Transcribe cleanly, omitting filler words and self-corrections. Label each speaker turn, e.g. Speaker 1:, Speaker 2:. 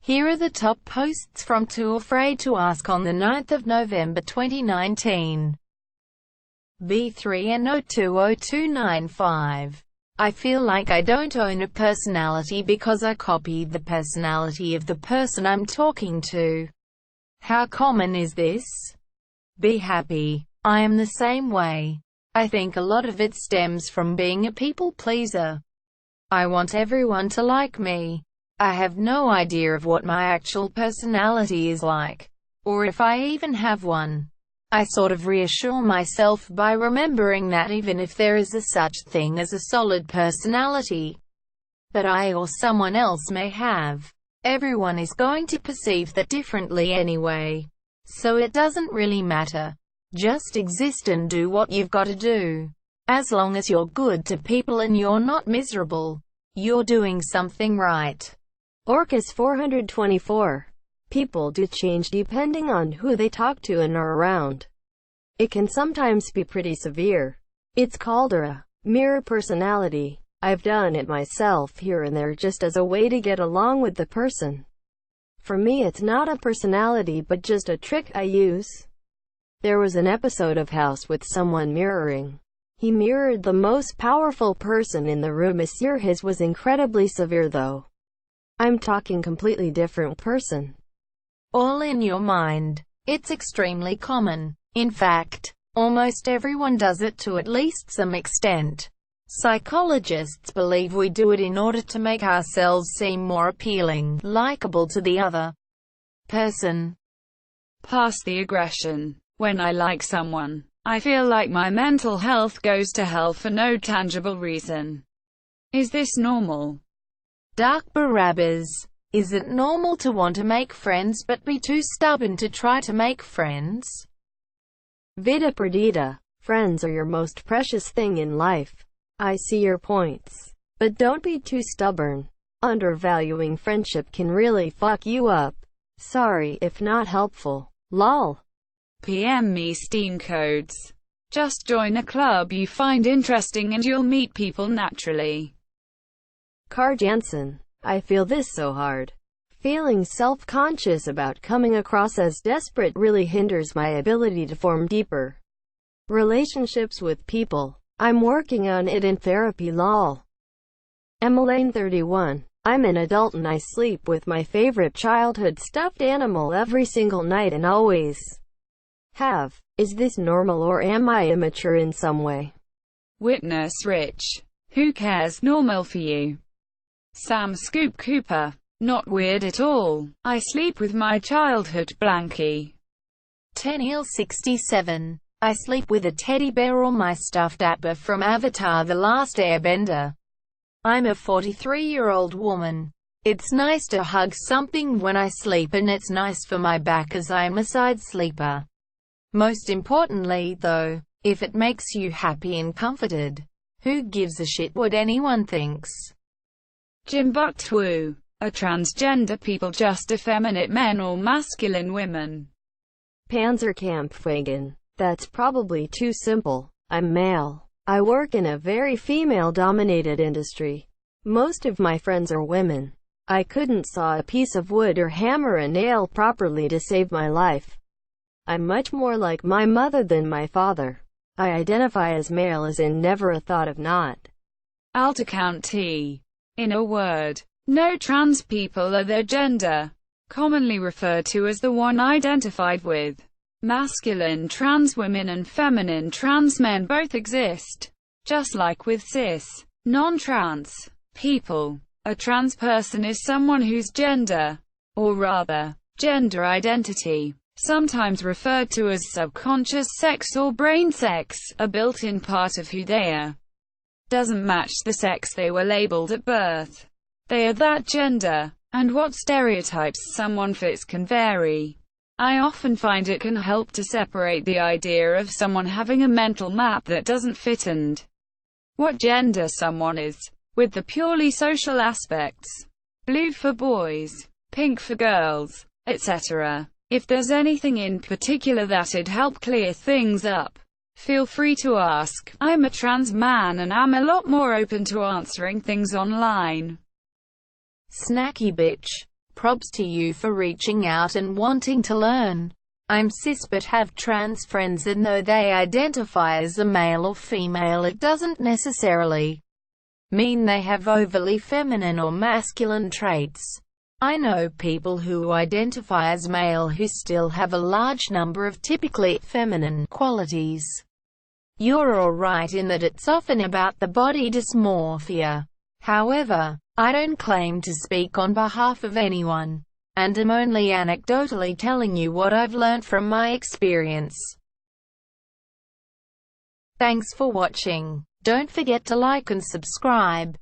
Speaker 1: Here are the top posts from Too Afraid to Ask on the 9th of November 2019. B3NO20295. I feel like I don't own a personality because I copied the personality of the person I'm talking to. How common is this? Be happy. I am the same way. I think a lot of it stems from being a people pleaser. I want everyone to like me. I have no idea of what my actual personality is like, or if I even have one. I sort of reassure myself by remembering that even if there is a such thing as a solid personality that I or someone else may have, everyone is going to perceive that differently anyway. So it doesn't really matter. Just exist and do what you've got to do. As long as you're good to people and you're not miserable, you're doing something right.
Speaker 2: Orcus 424. People do change depending on who they talk to and are around. It can sometimes be pretty severe. It's called a mirror personality. I've done it myself here and there just as a way to get along with the person. For me it's not a personality but just a trick I use. There was an episode of House with someone mirroring. He mirrored the most powerful person in the room. His was incredibly severe though. I'm talking completely different person.
Speaker 1: All in your mind. It's extremely common. In fact, almost everyone does it to at least some extent. Psychologists believe we do it in order to make ourselves seem more appealing, likable to the other person.
Speaker 3: Pass the aggression. When I like someone, I feel like my mental health goes to hell for no tangible reason. Is this normal?
Speaker 1: Dark Barabbas. Is it normal to want to make friends but be too stubborn to try to make friends?
Speaker 2: Vida Perdita. Friends are your most precious thing in life. I see your points. But don't be too stubborn. Undervaluing friendship can really fuck you up. Sorry if not helpful. Lol.
Speaker 3: PM me Steam codes. Just join a club you find interesting and you'll meet people naturally.
Speaker 2: Car Jansen. I feel this so hard. Feeling self-conscious about coming across as desperate really hinders my ability to form deeper relationships with people. I'm working on it in therapy. Lol. Emmeline 31. I'm an adult and I sleep with my favorite childhood stuffed animal every single night and always have. Is this normal or am I immature in some way?
Speaker 3: Witness Rich. Who cares? Normal for you. Sam Scoop Cooper. Not weird at all. I sleep with my childhood blankie.
Speaker 1: Tenniel 67. I sleep with a teddy bear or my stuffed Appa from Avatar: The Last Airbender. I'm a 43-year-old woman. It's nice to hug something when I sleep and it's nice for my back as I'm a side sleeper. Most importantly, though, if it makes you happy and comforted, who gives a shit what anyone thinks?
Speaker 3: Jimbuktu. Are transgender people just effeminate men or masculine women?
Speaker 2: Panzerkampfwagen. That's probably too simple. I'm male. I work in a very female-dominated industry. Most of my friends are women. I couldn't saw a piece of wood or hammer a nail properly to save my life. I'm much more like my mother than my father. I identify as male as in never a thought of not.
Speaker 3: Altacount T. In a word, no trans people are their gender, commonly referred to as the one identified with. Masculine trans women and feminine trans men both exist. Just like with cis, non-trans people, a trans person is someone whose gender, or rather, gender identity, sometimes referred to as subconscious sex or brain sex, a built-in part of who they are, doesn't match the sex they were labeled at birth. They are that gender, and what stereotypes someone fits can vary. I often find it can help to separate the idea of someone having a mental map that doesn't fit and what gender someone is, with the purely social aspects. Blue for boys, pink for girls, etc. If there's anything in particular that'd help clear things up, feel free to ask. I'm a trans man and I'm a lot more open to answering things online.
Speaker 1: Snacky bitch. Props to you for reaching out and wanting to learn. I'm cis but have trans friends, and though they identify as a male or female, it doesn't necessarily mean they have overly feminine or masculine traits. I know people who identify as male who still have a large number of typically feminine qualities. You're alright in that it's often about the body dysmorphia. However, I don't claim to speak on behalf of anyone, and am only anecdotally telling you what I've learnt from my experience. Thanks for watching. Don't forget to like and subscribe.